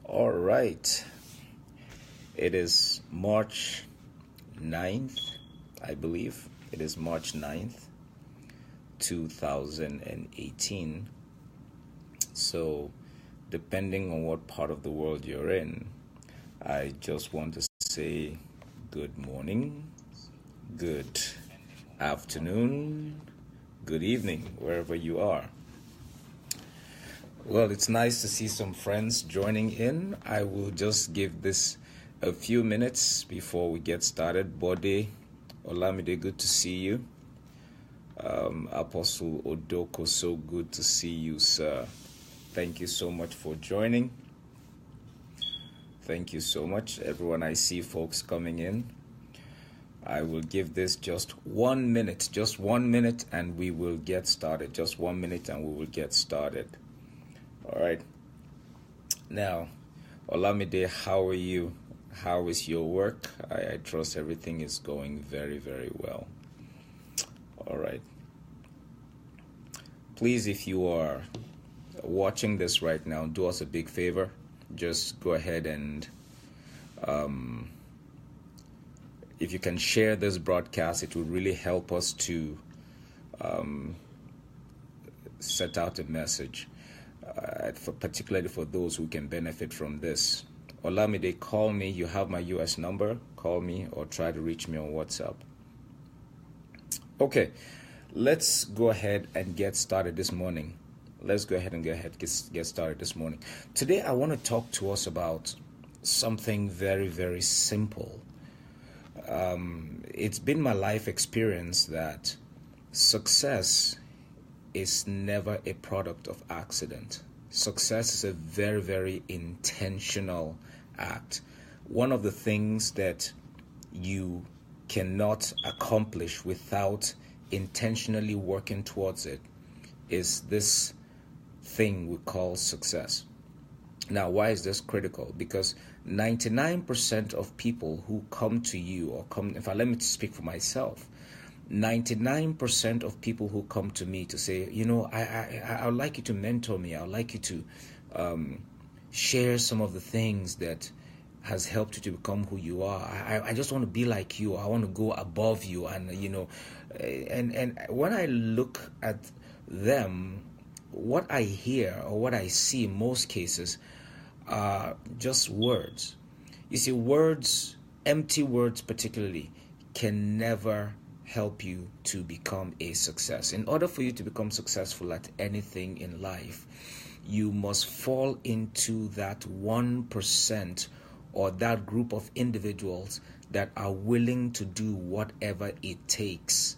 All right. It is March 9th, I believe. It is March 9th, 2018. So, depending on what part of the world you're in, I just want to say good morning, good afternoon, good evening, wherever you are. Well, it's nice to see some friends joining in. I will just give this a few minutes before we get started. Bode, Olamide, good to see you. Apostle Odoko, so good to see you, sir. Thank you so much for joining. Thank you so much, everyone. I see folks coming in. I will give this just 1 minute, and we will get started. Just 1 minute, and we will get started. All right. Now, Olamide, how are you? How is your work? I trust everything is going very, very well. All right. Please, if you are watching this right now, do us a big favor. Just go ahead and if you can share this broadcast, it will really help us to set out a message. Particularly for those who can benefit from this. Olamide, call me. You have my US number. Call me or try to reach me on WhatsApp. Okay, let's go ahead and get started this morning. Get started this morning. Today, I want to talk to us about something very, very simple. It's been my life experience that success is never a product of accident. Success is a very, very intentional act. One of the things that you cannot accomplish without intentionally working towards it is this thing we call success. Now, why is this critical? Because 99% of people who come to you let me speak for myself. 99% of people who come to me to say, I would like you to mentor me. I would like you to share some of the things that has helped you to become who you are. I just want to be like you. I want to go above you. And, and when I look at them, what I hear or what I see in most cases are just words. You see, words, empty words particularly, can never help you to become a success. In order for you to become successful at anything in life, you must fall into that 1% or that group of individuals that are willing to do whatever it takes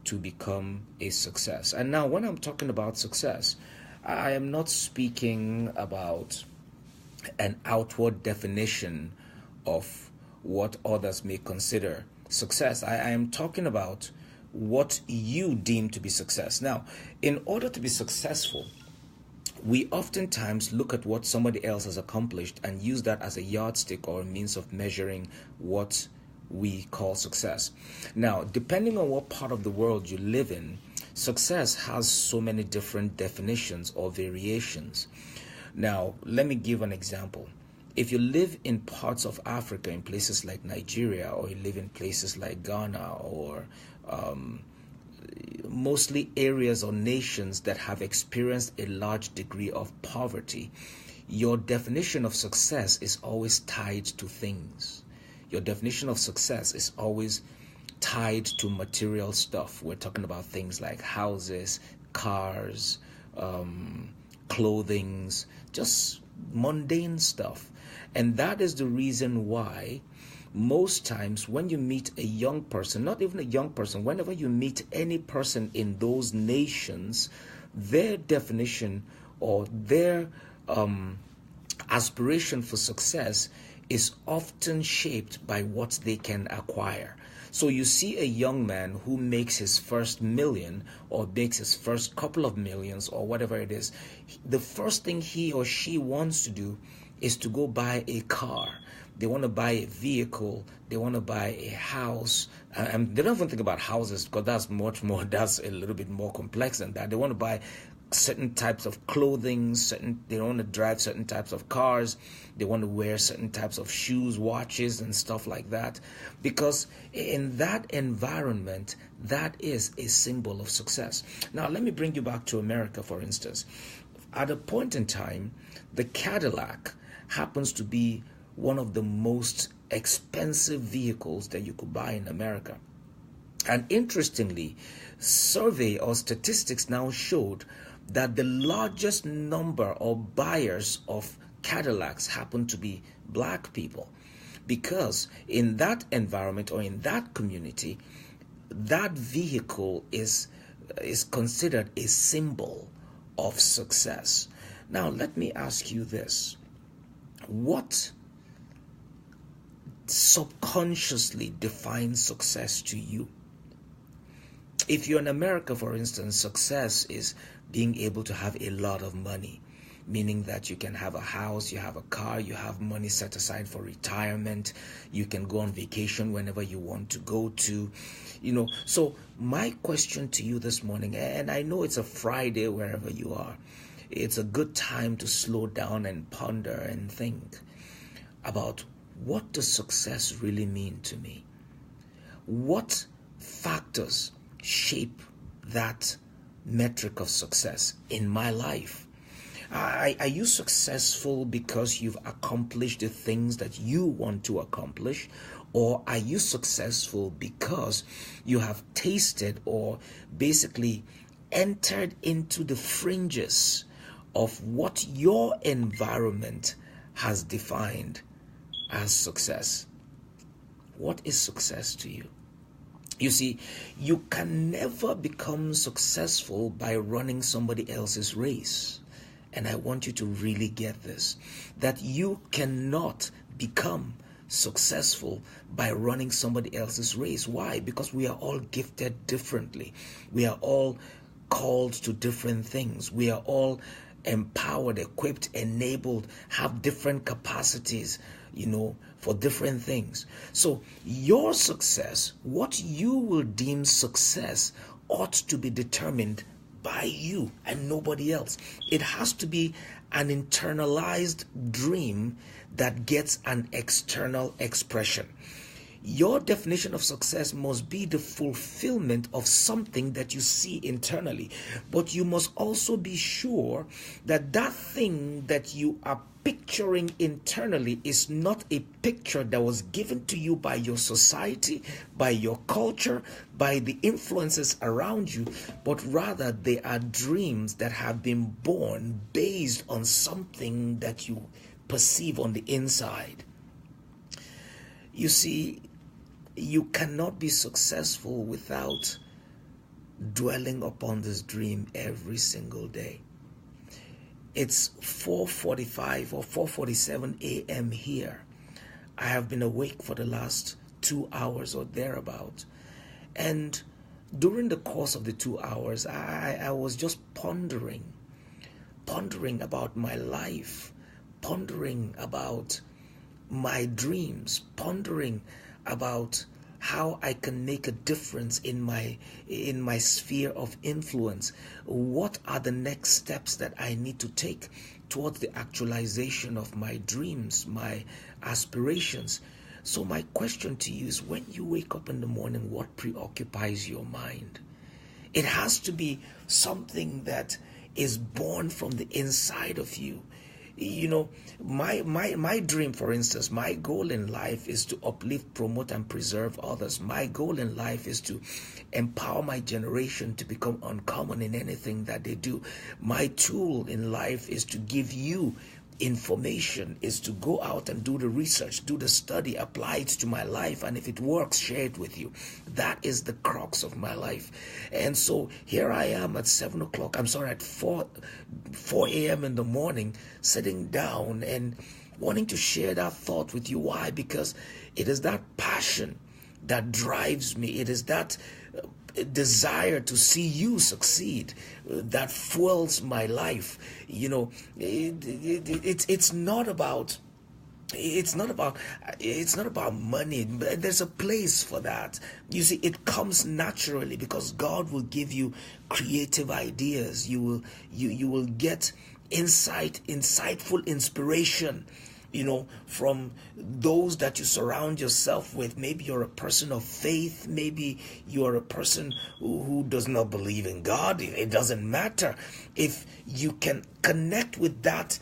to become a success. And now, when I'm talking about success, I am not speaking about an outward definition of what others may consider success. I am talking about what you deem to be success. Now, in order to be successful, we oftentimes look at what somebody else has accomplished and use that as a yardstick or a means of measuring what we call success. Now, depending on what part of the world you live in, success has so many different definitions or variations. Now, let me give an example. If you live in parts of Africa, in places like Nigeria, or you live in places like Ghana, or mostly areas or nations that have experienced a large degree of poverty, your definition of success is always tied to things. Your definition of success is always tied to material stuff. We're talking about things like houses, cars, clothing, just mundane stuff. And that is the reason why most times when you meet a young person, not even a young person, whenever you meet any person in those nations, their definition or their aspiration for success is often shaped by what they can acquire. So you see a young man who makes his first million or makes his first couple of millions or whatever it is. The first thing he or she wants to do is to go buy a car. They want to buy a vehicle. They want to buy a house. And they don't even think about houses because that's a little bit more complex than that. They want to buy certain types of clothing, they want to drive certain types of cars, they want to wear certain types of shoes, watches, and stuff like that, because in that environment, that is a symbol of success. Now let me bring you back to America, for instance. At a point in time, the Cadillac happens to be one of the most expensive vehicles that you could buy in America. And interestingly, survey or statistics now showed that the largest number of buyers of Cadillacs happen to be black people, because in that environment or in that community, that vehicle is considered a symbol of success. Now let me ask you this: what subconsciously defines success to you? If you're in America, for instance, success is being able to have a lot of money, meaning that you can have a house, you have a car, you have money set aside for retirement, you can go on vacation whenever you want to go to, So my question to you this morning, and I know it's a Friday wherever you are, it's a good time to slow down and ponder and think about, what does success really mean to me? What factors shape that metric of success in my life? Are you successful because you've accomplished the things that you want to accomplish? Or are you successful because you have tasted or basically entered into the fringes of what your environment has defined as success? What is success to you? You see, you can never become successful by running somebody else's race. And I want you to really get this, that you cannot become successful by running somebody else's race. Why? Because we are all gifted differently. We are all called to different things. We are all empowered, equipped, enabled, have different capacities, for different things. So your success, what you will deem success, ought to be determined by you and nobody else. It has to be an internalized dream that gets an external expression. Your definition of success must be the fulfillment of something that you see internally. But you must also be sure that that thing that you are picturing internally is not a picture that was given to you by your society, by your culture, by the influences around you, but rather they are dreams that have been born based on something that you perceive on the inside. You see, you cannot be successful without dwelling upon this dream every single day. It's 4:45 or 4:47 a.m. here. I have been awake for the last 2 hours or thereabout. And during the course of the 2 hours, I was just pondering about my life, pondering about my dreams, pondering about how I can make a difference in my sphere of influence. What are the next steps that I need to take towards the actualization of my dreams, my aspirations? So my question to you is, when you wake up in the morning, what preoccupies your mind? It has to be something that is born from the inside of you. My dream, for instance, my goal in life is to uplift, promote, and preserve others. My goal in life is to empower my generation to become uncommon in anything that they do. My tool in life is to give you information, is to go out and do the research, do the study, apply it to my life, and if it works, share it with you. That is the crux of my life. And so here I am at 4 a.m. in the morning, sitting down and wanting to share that thought with you. Why? Because it is that passion that drives me. It is that desire to see you succeed that fuels my life. It's not about It's not about money. There's a place for that. You see, it comes naturally because God will give you creative ideas. You will get insightful inspiration, from those that you surround yourself with. Maybe you're a person of faith. Maybe you're a person who does not believe in God. It doesn't matter. If you can connect with that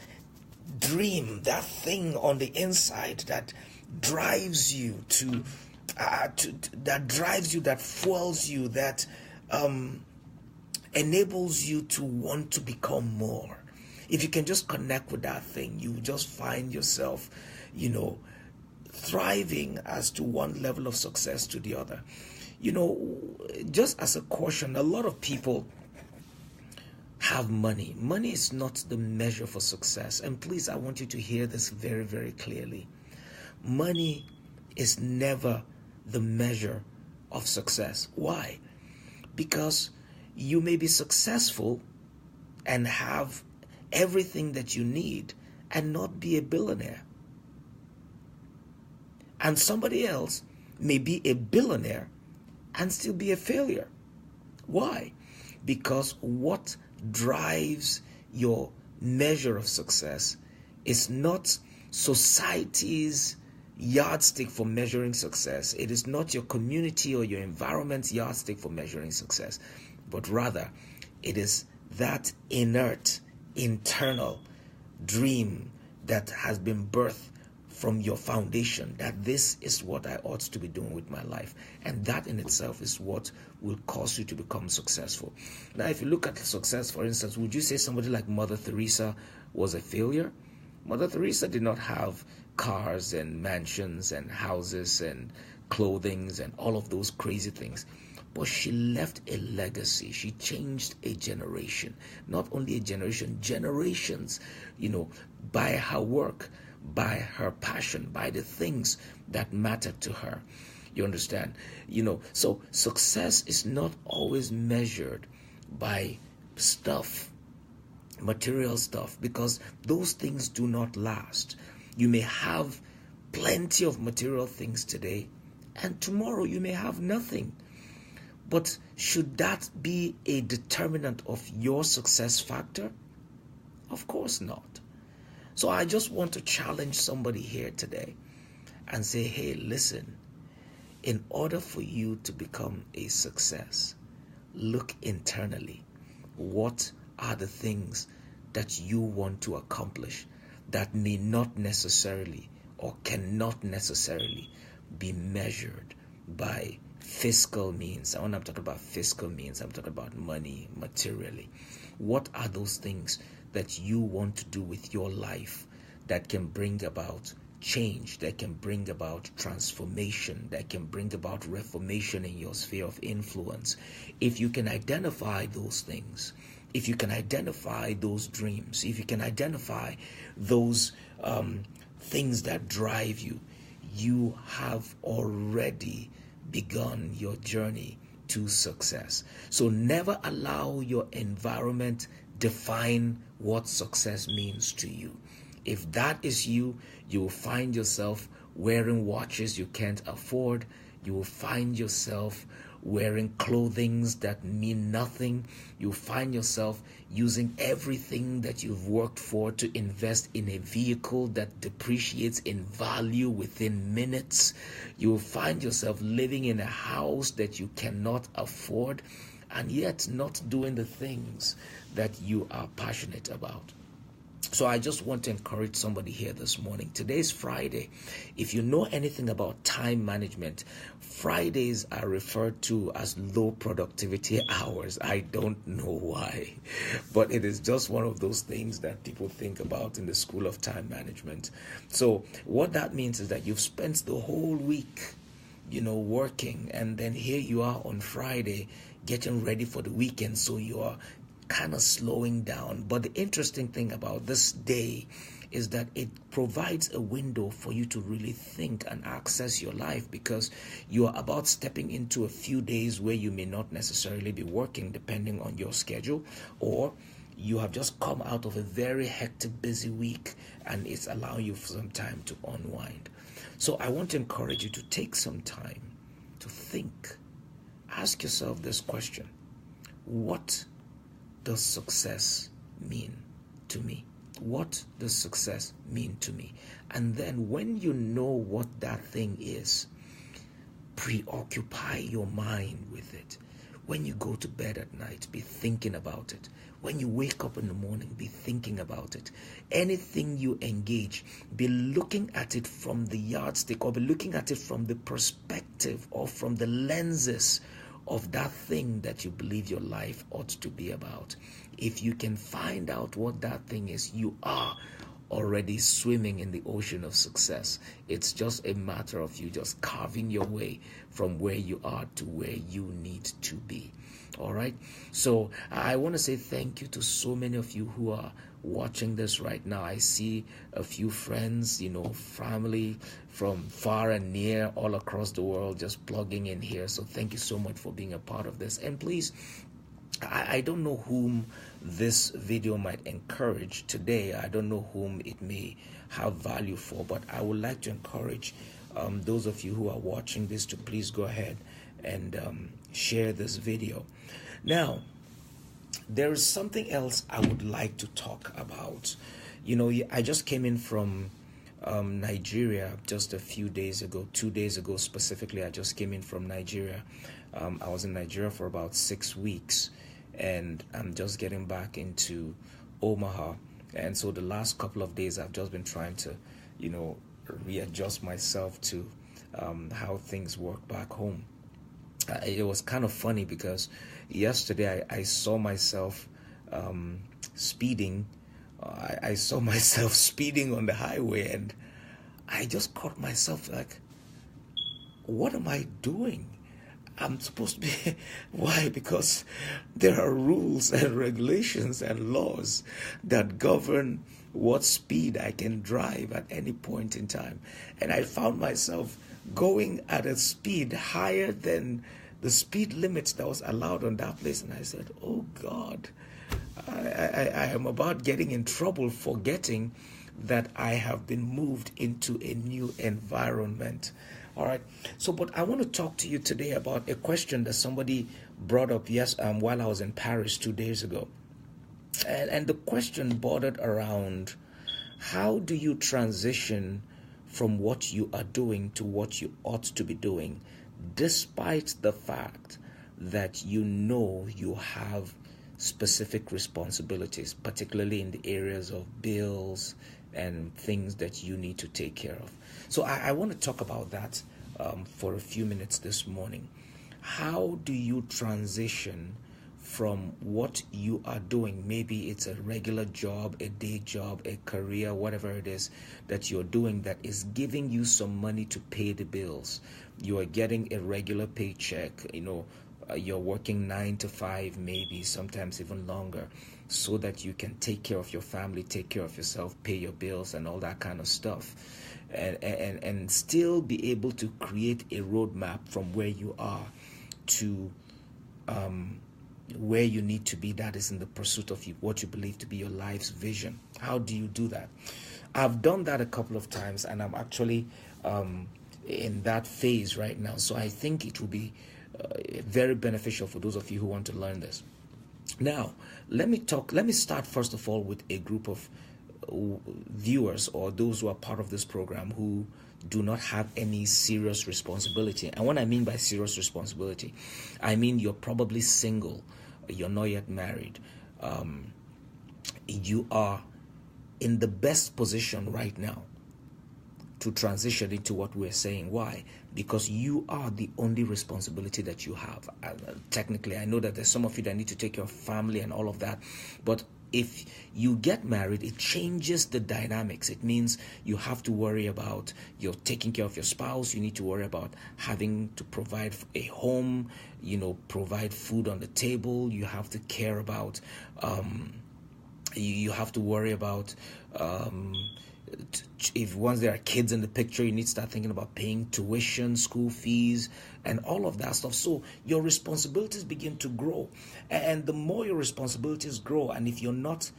dream, that thing on the inside that drives you that fuels you, that enables you to want to become more. If you can just connect with that thing, you just find yourself, thriving as to one level of success to the other. Just as a caution, a lot of people have money. Money is not the measure for success. And please, I want you to hear this very, very clearly. Money is never the measure of success. Why? Because you may be successful and have everything that you need and not be a billionaire. And somebody else may be a billionaire and still be a failure. Why? Because what drives your measure of success is not society's yardstick for measuring success. It is not your community or your environment's yardstick for measuring success, but rather it is that inert, internal dream that has been birthed from your foundation, that this is what I ought to be doing with my life. And that in itself is what will cause you to become successful. Now, if you look at success, for instance, would you say somebody like Mother Teresa was a failure? Mother Teresa did not have cars and mansions and houses and clothings and all of those crazy things. But she left a legacy. She changed a generation. Not only a generation, generations, by her work, by her passion, by the things that matter to her. You understand? So success is not always measured by stuff, material stuff, because those things do not last. You may have plenty of material things today, and tomorrow you may have nothing. But should that be a determinant of your success factor? Of course not. So I just want to challenge somebody here today and say, hey, listen, in order for you to become a success, look internally. What are the things that you want to accomplish that may not necessarily or cannot necessarily be measured by fiscal means? And when I'm talking about fiscal means, I'm talking about money, materially. What are those things that you want to do with your life that can bring about change, that can bring about transformation, that can bring about reformation in your sphere of influence? If you can identify those things, if you can identify those dreams, if you can identify those things that drive you, you have already begun your journey to success. So never allow your environment define what success means to you. If that is you, you will find yourself wearing watches you can't afford. You will find yourself wearing clothing that mean nothing. You'll find yourself using everything that you've worked for to invest in a vehicle that depreciates in value within minutes. You'll find yourself living in a house that you cannot afford, and yet not doing the things that you are passionate about. So I just want to encourage somebody here this morning. Today's Friday. If you know anything about time management, Fridays are referred to as low productivity hours. I don't know why, but it is just one of those things that people think about in the school of time management. So what that means is that you've spent the whole week, working, and then here you are on Friday getting ready for the weekend. So you are kind of slowing down. But the interesting thing about this day is that it provides a window for you to really think and access your life, because you are about stepping into a few days where you may not necessarily be working depending on your schedule, or you have just come out of a very hectic, busy week, and it's allowing you some time to unwind. So I want to encourage you to take some time to think. Ask yourself this question: what does success mean to me? What does success mean to me? And then when you know what that thing is, preoccupy your mind with it. When you go to bed at night, be thinking about it. When you wake up in the morning, be thinking about it. Anything you engage, be looking at it from the yardstick, or be looking at it from the perspective or from the lenses of that thing that you believe your life ought to be about. If you can find out what that thing is, you are already swimming in the ocean of success. It's just a matter of you just carving your way from where you are to where you need to be. All right. So I want to say thank you to so many of you who are watching this right now. I see a few friends, family from far and near, all across the world, just plugging in here. So thank you so much for being a part of this. And please, I don't know whom this video might encourage today. I don't know whom it may have value for, but I would like to encourage those of you who are watching this to please go ahead and share this video. Now, there is something else I would like to talk about. I just came in from Nigeria just a few days ago, 2 days ago specifically. I just came in from Nigeria. I was in Nigeria for about 6 weeks, and I'm just getting back into Omaha. And so the last couple of days I've just been trying to, readjust myself to how things work back home. It was kind of funny because yesterday I saw myself speeding. I saw myself speeding on the highway, and I just caught myself like, what am I doing? I'm supposed to be... Why? Because there are rules and regulations and laws that govern what speed I can drive at any point in time. And I found myself going at a speed higher than the speed limits that was allowed on that place. And I said, oh God, I am about getting in trouble, forgetting that I have been moved into a new environment. All right. So, but I want to talk to you today about a question that somebody brought up while I was in Paris 2 days ago. And the question bordered around, how do you transition from what you are doing to what you ought to be doing, despite the fact that you have specific responsibilities, particularly in the areas of bills and things that you need to take care of. So I want to talk about that for a few minutes this morning. How do you transition from what you are doing? Maybe it's a regular job, a day job, a career, whatever it is that you're doing that is giving you some money to pay the bills. You are getting a regular paycheck, you're working 9 to 5, maybe sometimes even longer, so that you can take care of your family, take care of yourself, pay your bills and all that kind of stuff, and still be able to create a roadmap from where you are to where you need to be, that is in the pursuit of what you believe to be your life's vision. How do you do that? I've done that a couple of times, and I'm actually in that phase right now. So I think it will be very beneficial for those of you who want to learn this. Now, let me start first of all with a group of viewers or those who are part of this program who do not have any serious responsibility. And what I mean by serious responsibility, I mean you're probably single, you're not yet married, you are in the best position right now to transition into what we're saying. Why? Because you are the only responsibility that you have. Technically, I know that there's some of you that need to take care of family and all of that, but if you get married, it changes the dynamics. It means you have to worry about you're taking care of your spouse. You need to worry about having to provide a home, provide food on the table. You have to care about, you have to worry about, If once there are kids in the picture, you need to start thinking about paying tuition, school fees, and all of that stuff. So your responsibilities begin to grow, and the more your responsibilities grow, and if you're not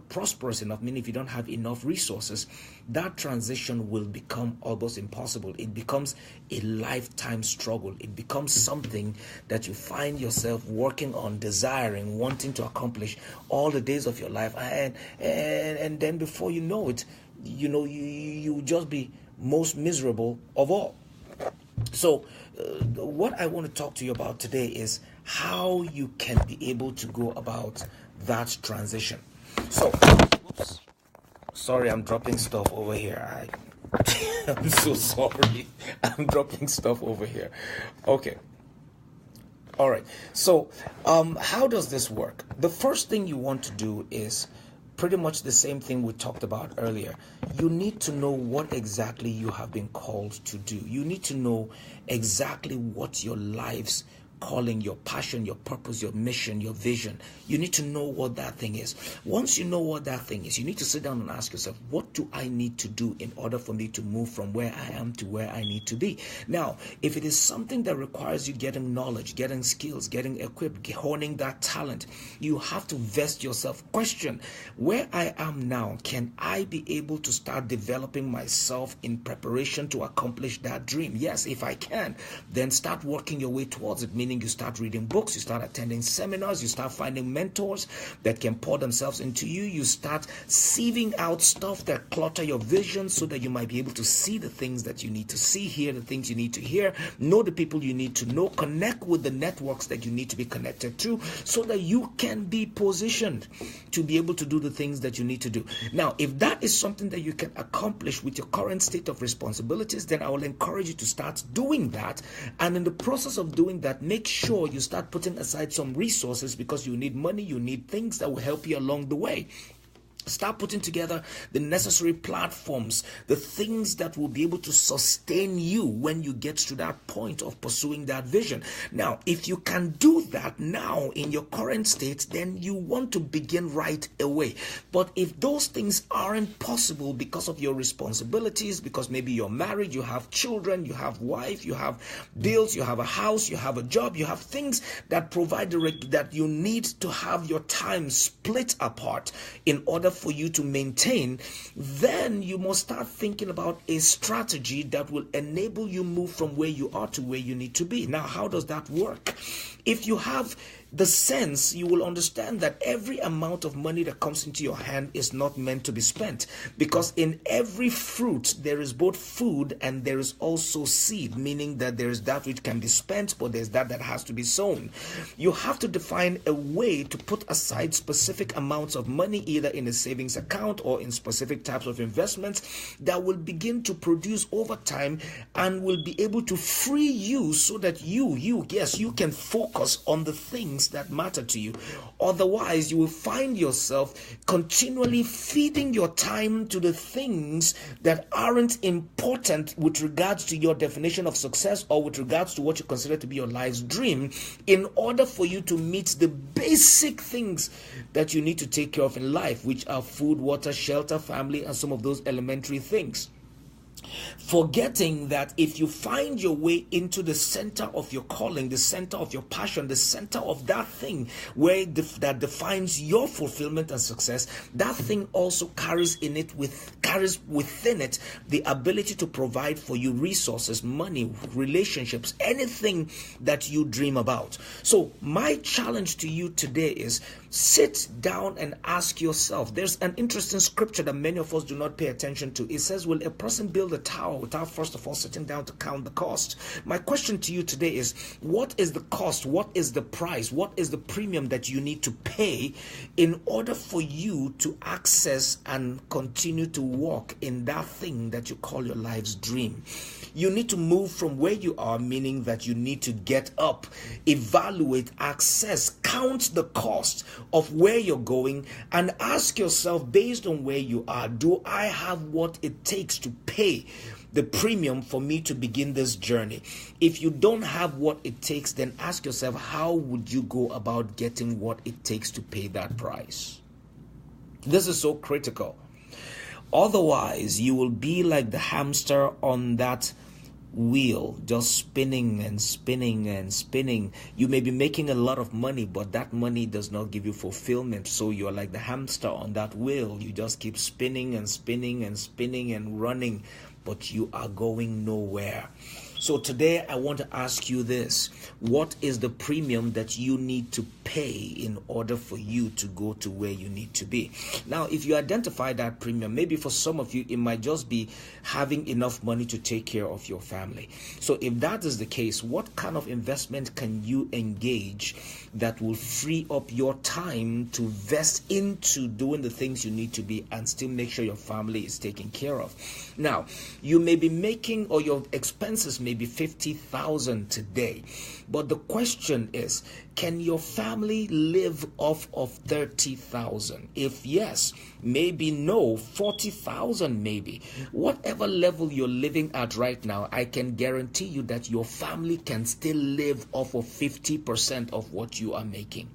prosperous enough, meaning if you don't have enough resources, that transition will become almost impossible. It becomes a lifetime struggle. It becomes something that you find yourself working on, desiring, wanting to accomplish all the days of your life, and then before you know it, you just be most miserable of all. So what I want to talk to you about today is how you can be able to go about that transition. So, whoops, sorry, I'm dropping stuff over here. I'm so sorry. I'm dropping stuff over here. Okay. All right. So, how does this work? The first thing you want to do is pretty much the same thing we talked about earlier. You need to know what exactly you have been called to do. You need to know exactly what your life's calling, your passion, your purpose, your mission, your vision. You need to know what that thing is. Once you know what that thing is, you need to sit down and ask yourself, what do I need to do in order for me to move from where I am to where I need to be? Now, if it is something that requires you getting knowledge, getting skills, getting equipped, honing that talent, you have to vest yourself. Question, where I am now, can I be able to start developing myself in preparation to accomplish that dream? Yes, if I can, then start working your way towards it. Meaning you start reading books, you start attending seminars, you start finding mentors that can pour themselves into you, you start sieving out stuff that clutter your vision so that you might be able to see the things that you need to see, hear the things you need to hear, know the people you need to know, connect with the networks that you need to be connected to so that you can be positioned to be able to do the things that you need to do. Now, if that is something that you can accomplish with your current state of responsibilities, then I will encourage you to start doing that. And in the process of doing that, make sure you start putting aside some resources because you need money, you need things that will help you along the way. Start putting together the necessary platforms, the things that will be able to sustain you when you get to that point of pursuing that vision. Now, if you can do that now in your current state, then you want to begin right away. But if those things aren't possible because of your responsibilities, because maybe you're married, you have children, you have wife, you have bills, you have a house, you have a job, you have things that provide that you need to have your time split apart in order for you to maintain, then you must start thinking about a strategy that will enable you move from where you are to where you need to be. Now, how does that work? If you have the sense, you will understand that every amount of money that comes into your hand is not meant to be spent, because in every fruit there is both food and there is also seed, meaning that there is that which can be spent, but there's that has to be sown. You have to define a way to put aside specific amounts of money, either in a savings account or in specific types of investments that will begin to produce over time and will be able to free you so that you can focus on the things that matter to you. Otherwise, you will find yourself continually feeding your time to the things that aren't important with regards to your definition of success or with regards to what you consider to be your life's dream, in order for you to meet the basic things that you need to take care of in life, which are food, water, shelter, family, and some of those elementary things. Forgetting that if you find your way into the center of your calling, the center of your passion, the center of that thing that defines your fulfillment and success, that thing also carries within it the ability to provide for you resources, money, relationships, anything that you dream about. So my challenge to you today is sit down and ask yourself. There's an interesting scripture that many of us do not pay attention to. It says, will a person build a tower without first of all sitting down to count the cost? My question to you today is, what is the cost? What is the price? What is the premium that you need to pay in order for you to access and continue to walk in that thing that you call your life's dream? You need to move from where you are, meaning that you need to get up, evaluate, access, count the cost of where you're going, and ask yourself, based on where you are, do I have what it takes to pay the premium for me to begin this journey? If you don't have what it takes, then ask yourself, how would you go about getting what it takes to pay that price? This is so critical. Otherwise, you will be like the hamster on that wheel, just spinning and spinning and spinning. You may be making a lot of money, but that money does not give you fulfillment. So you're like the hamster on that wheel. You just keep spinning and spinning and spinning and running, but you are going nowhere. So today I want to ask you this: what is the premium that you need to pay in order for you to go to where you need to be? Now, if you identify that premium, maybe for some of you it might just be having enough money to take care of your family. So if that is the case, what kind of investment can you engage that will free up your time to invest into doing the things you need to be and still make sure your family is taken care of? Now, you may be making, or your expenses may be 50,000 today, but the question is, can your family live off of 30,000? If yes, maybe no, 40,000 maybe. Whatever level you're living at right now, I can guarantee you that your family can still live off of 50% of what you are making.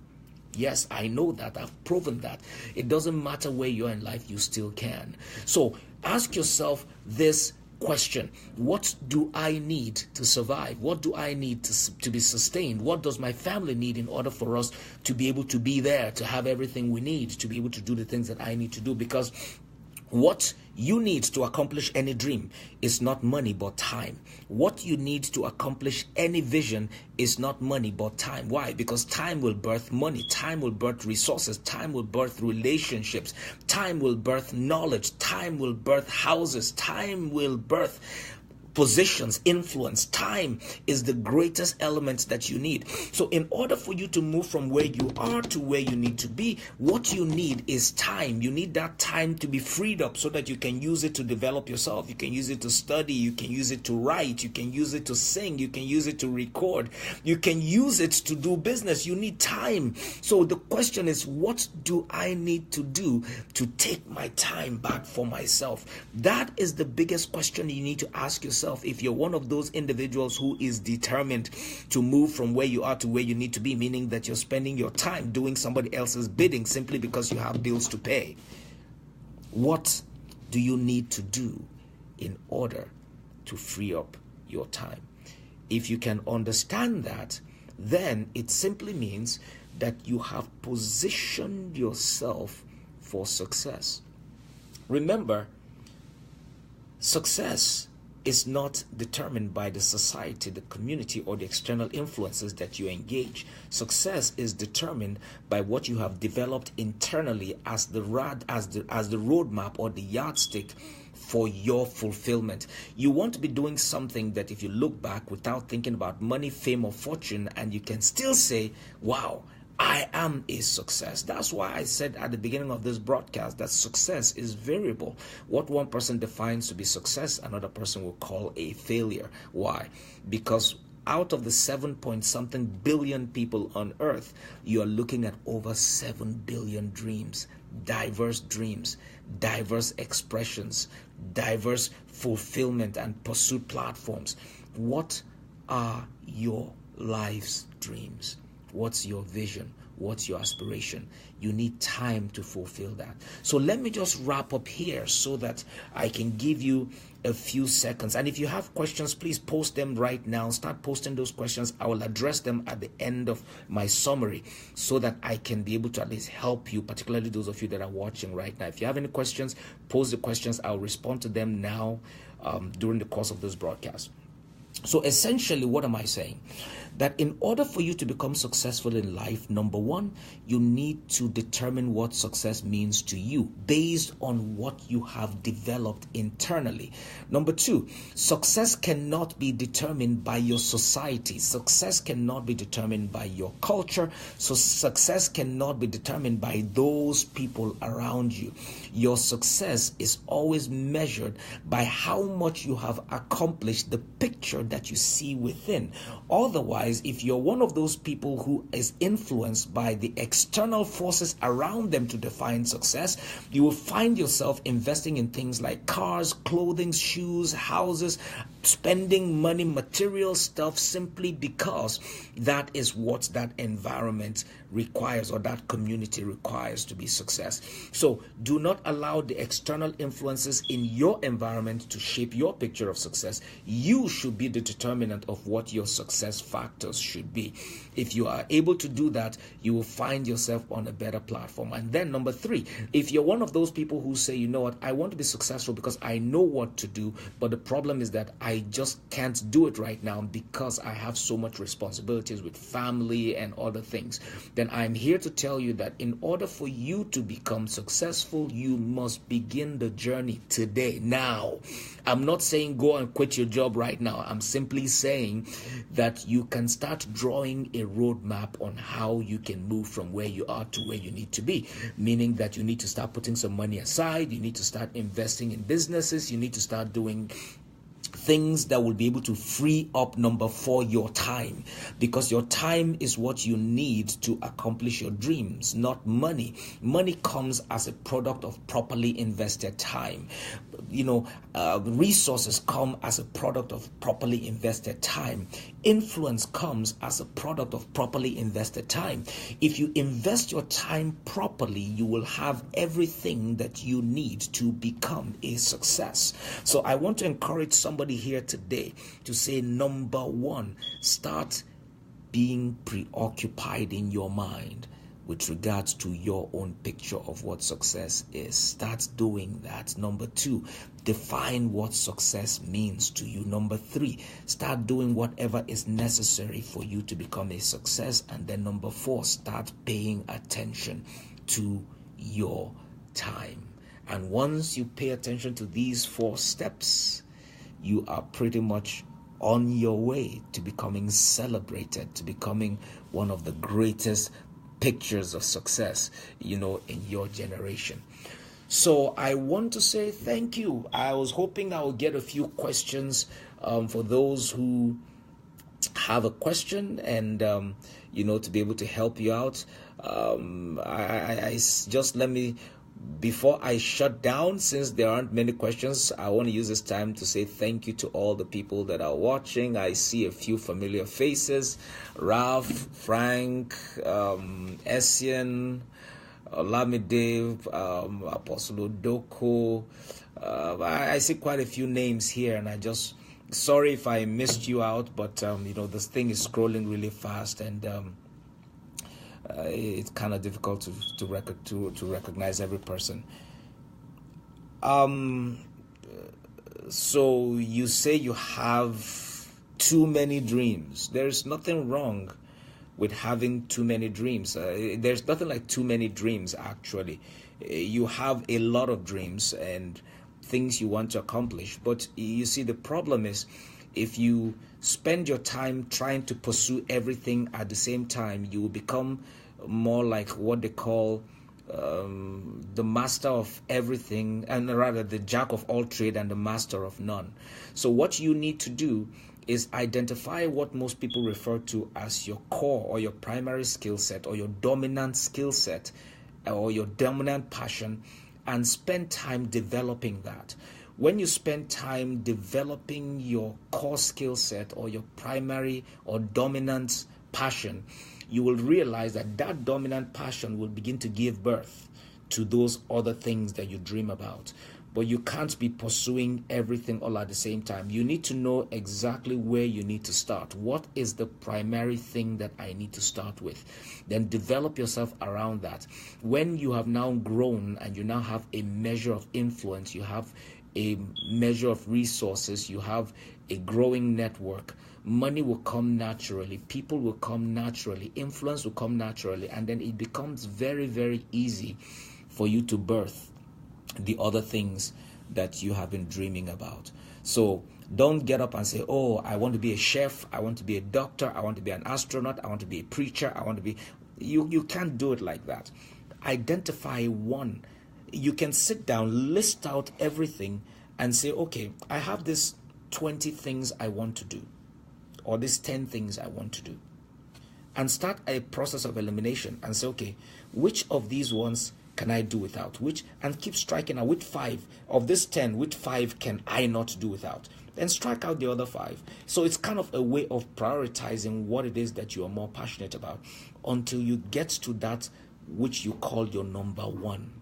Yes, I know that. I've proven that. It doesn't matter where you are in life, you still can. So ask yourself this question: what do I need to survive? What do I need to be sustained? What does my family need in order for us to be able to be there, to have everything we need, to be able to do the things that I need to do? Because what you need to accomplish any dream is not money but time. What you need to accomplish any vision is not money but time. Why? Because time will birth money, time will birth resources, time will birth relationships, time will birth knowledge, time will birth houses, time will birth positions, influence. Time is the greatest element that you need. So in order for you to move from where you are to where you need to be, what you need is time. You need that time to be freed up so that you can use it to develop yourself. You can use it to study. You can use it to write. You can use it to sing. You can use it to record. You can use it to do business. You need time. So the question is, what do I need to do to take my time back for myself? That is the biggest question you need to ask yourself. If you're one of those individuals who is determined to move from where you are to where you need to be, meaning that you're spending your time doing somebody else's bidding simply because you have bills to pay, what do you need to do in order to free up your time? If you can understand that, then it simply means that you have positioned yourself for success. Remember, success is not determined by the society, the community, or the external influences that you engage. Success is determined by what you have developed internally as the roadmap or the yardstick for your fulfillment. You want to be doing something that if you look back without thinking about money, fame, or fortune, and you can still say, wow, I am a success. That's why I said at the beginning of this broadcast that success is variable. What one person defines to be success, another person will call a failure. Why? Because out of the 7-point-something billion people on earth, you are looking at over 7 billion dreams, diverse expressions, diverse fulfillment and pursuit platforms. What are your life's dreams? What's your vision? What's your aspiration? You need time to fulfill that. So let me just wrap up here so that I can give you a few seconds. And if you have questions, please post them right now. Start posting those questions. I will address them at the end of my summary so that I can be able to at least help you, particularly those of you that are watching right now. If you have any questions, post the questions. I'll respond to them now during the course of this broadcast. So essentially, what am I saying? That in order for you to become successful in life, number one, you need to determine what success means to you based on what you have developed internally. Number two, success cannot be determined by your society. Success cannot be determined by your culture. So success cannot be determined by those people around you. Your success is always measured by how much you have accomplished, the picture that you see within. Otherwise, if you're one of those people who is influenced by the external forces around them to define success, you will find yourself investing in things like cars, clothing, shoes, houses, spending money, material stuff, simply because that is what that environment requires or that community requires to be success. So do not allow the external influences in your environment to shape your picture of success. You should be the determinant of what your success factors should be. If you are able to do that, you will find yourself on a better platform. And then number 3, if you're one of those people who say, you know what, I want to be successful because I know what to do, but the problem is that I just can't do it right now because I have so much responsibilities with family and other things, then I'm here to tell you that in order for you to become successful, you must begin the journey today, now. I'm not saying go and quit your job right now. I'm simply saying that you can start drawing a roadmap on how you can move from where you are to where you need to be, meaning that you need to start putting some money aside, you need to start investing in businesses, you need to start doing things that will be able to free up, number 4, your time, because your time is what you need to accomplish your dreams, not money. Money comes as a product of properly invested time. Resources come as a product of properly invested time. Influence comes as a product of properly invested time. If you invest your time properly, you will have everything that you need to become a success. So I want to encourage somebody here today to say, number 1, start being preoccupied in your mind with regards to your own picture of what success is. Start doing that. Number 2, define what success means to you. Number 3, start doing whatever is necessary for you to become a success. And then number 4, start paying attention to your time. And once you pay attention to these 4 steps, you are pretty much on your way to becoming celebrated, to becoming one of the greatest pictures of success, in your generation. So I want to say thank you. I was hoping I would get a few questions for those who have a question and, to be able to help you out. Before I shut down, since there aren't many questions, I want to use this time to say thank you to all the people that are watching. I see a few familiar faces: Ralph, Frank, Essien, Olamide, Apostle Odoko. I see quite a few names here, and sorry if I missed you out, but this thing is scrolling really fast, and it's kind of difficult to recognize every person. So you say you have too many dreams. There's nothing wrong with having too many dreams. There's nothing like too many dreams, actually. You have a lot of dreams and things you want to accomplish. But you see, the problem is, if you spend your time trying to pursue everything at the same time, you will become more like what they call the master of everything, and rather the jack of all trade and the master of none. So what you need to do is identify what most people refer to as your core or your primary skill set or your dominant skill set or your dominant passion, and spend time developing that. When you spend time developing your core skill set or your primary or dominant passion, you will realize that that dominant passion will begin to give birth to those other things that you dream about. But you can't be pursuing everything all at the same time. You need to know exactly where you need to start. What is the primary thing that I need to start with? Then develop yourself around that. When you have now grown and you now have a measure of influence, you have a measure of resources, you have a growing network, money will come naturally, people will come naturally, influence will come naturally, and then it becomes very, very easy for you to birth the other things that you have been dreaming about. So don't get up and say, oh, I want to be a chef, I want to be a doctor, I want to be an astronaut, I want to be a preacher, I want to be... You can't do it like that. Identify one. You can sit down, list out everything and say, okay, I have this 20 things I want to do, or these 10 things I want to do, and start a process of elimination and say, okay, which of these ones can I do without? And keep striking out. Which 5 of this 10, which 5 can I not do without? Then strike out the other 5. So it's kind of a way of prioritizing what it is that you are more passionate about until you get to that which you call your number 1.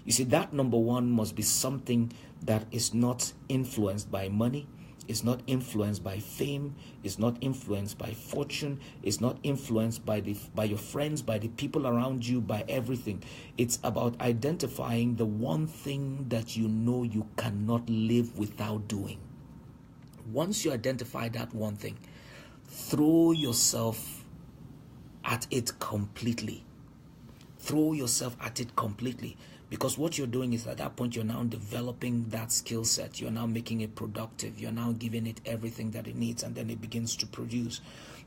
You see, that number 1 must be something that is not influenced by money, is not influenced by fame, is not influenced by fortune, is not influenced by your friends, by the people around you, by everything. It's about identifying the one thing that you know you cannot live without doing. Once you identify that one thing, throw yourself at it completely. Throw yourself at it completely. Because what you're doing is at that point, you're now developing that skill set. You're now making it productive. You're now giving it everything that it needs, and then it begins to produce.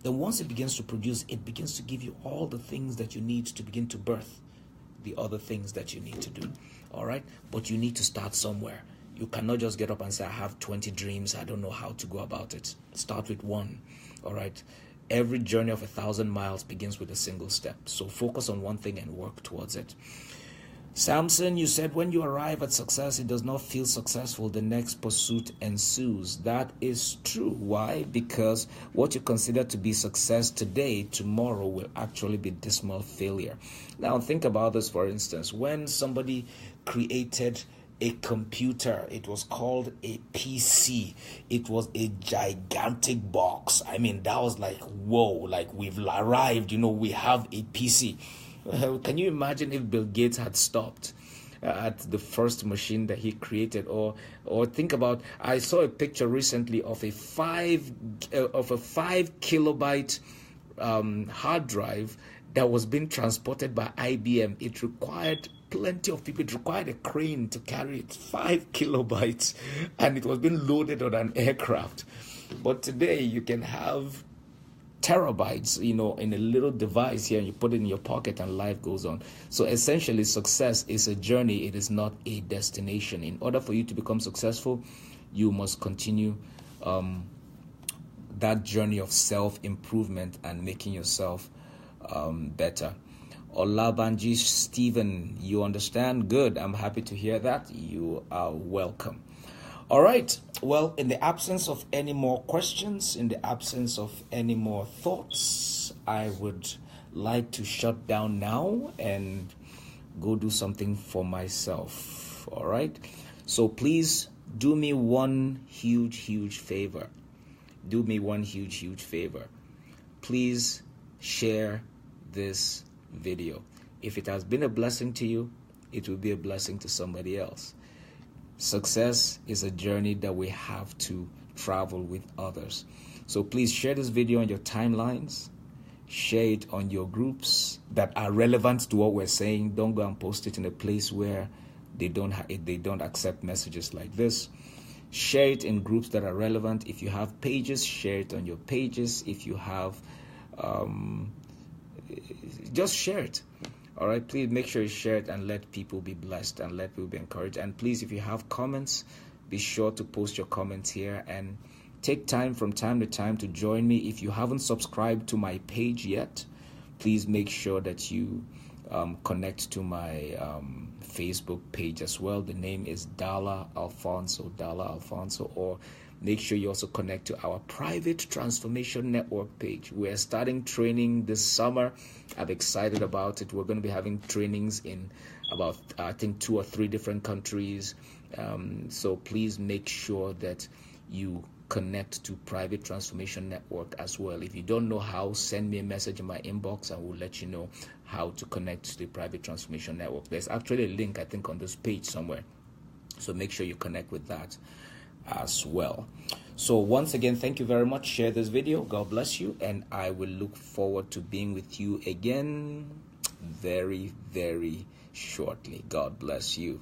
Then once it begins to produce, it begins to give you all the things that you need to begin to birth the other things that you need to do. All right? But you need to start somewhere. You cannot just get up and say, I have 20 dreams. I don't know how to go about it. Start with one. All right? Every journey of 1,000 miles begins with a single step. So focus on one thing and work towards it. Samson, you said when you arrive at success, it does not feel successful. The next pursuit ensues. That is true. Why? Because what you consider to be success today, tomorrow will actually be dismal failure. Now, think about this, for instance. When somebody created a computer, it was called a PC. It was a gigantic box. I mean, that was like, whoa, like we've arrived, we have a PC. Can you imagine if Bill Gates had stopped at the first machine that he created? Or think about, I saw a picture recently of a 5 kilobyte hard drive that was being transported by IBM. It required plenty of people. It required a crane to carry it, 5 kilobytes, and it was being loaded on an aircraft. But today you can have terabytes, in a little device here, and you put it in your pocket and life goes on. So essentially, success is a journey. It is not a destination. In order for you to become successful, you must continue that journey of self-improvement and making yourself better. Olabanji Stephen, you understand? Good. I'm happy to hear that. You are welcome. All right. Well, in the absence of any more questions, in the absence of any more thoughts, I would like to shut down now and go do something for myself. All right. So please do me one huge favor. Do me one huge favor. Please share this video. If it has been a blessing to you, it will be a blessing to somebody else. Success is a journey that we have to travel with others. So please share this video on your timelines. Share it on your groups that are relevant to what we're saying. Don't go and post it in a place where they don't accept messages like this. Share it in groups that are relevant. If you have pages, share it on your pages. If you have, just share it. All right, please make sure you share it and let people be blessed and let people be encouraged. And please, if you have comments, be sure to post your comments here and take time from time to time to join me. If you haven't subscribed to my page yet, please make sure that you connect to my Facebook page as well. The name is Dala Alfonso, or make sure you also connect to our private transformation network page. We're starting training this summer. I'm excited about it. We're going to be having trainings in about, I think, 2 or 3 different countries. So please make sure that you connect to private transformation network as well. If you don't know how, send me a message in my inbox and we'll let you know how to connect to the private transformation network. There's actually a link, I think, on this page somewhere. So make sure you connect with that as well. So once again, thank you very much. Share this video. God bless you, and I will look forward to being with you again very shortly. God bless you.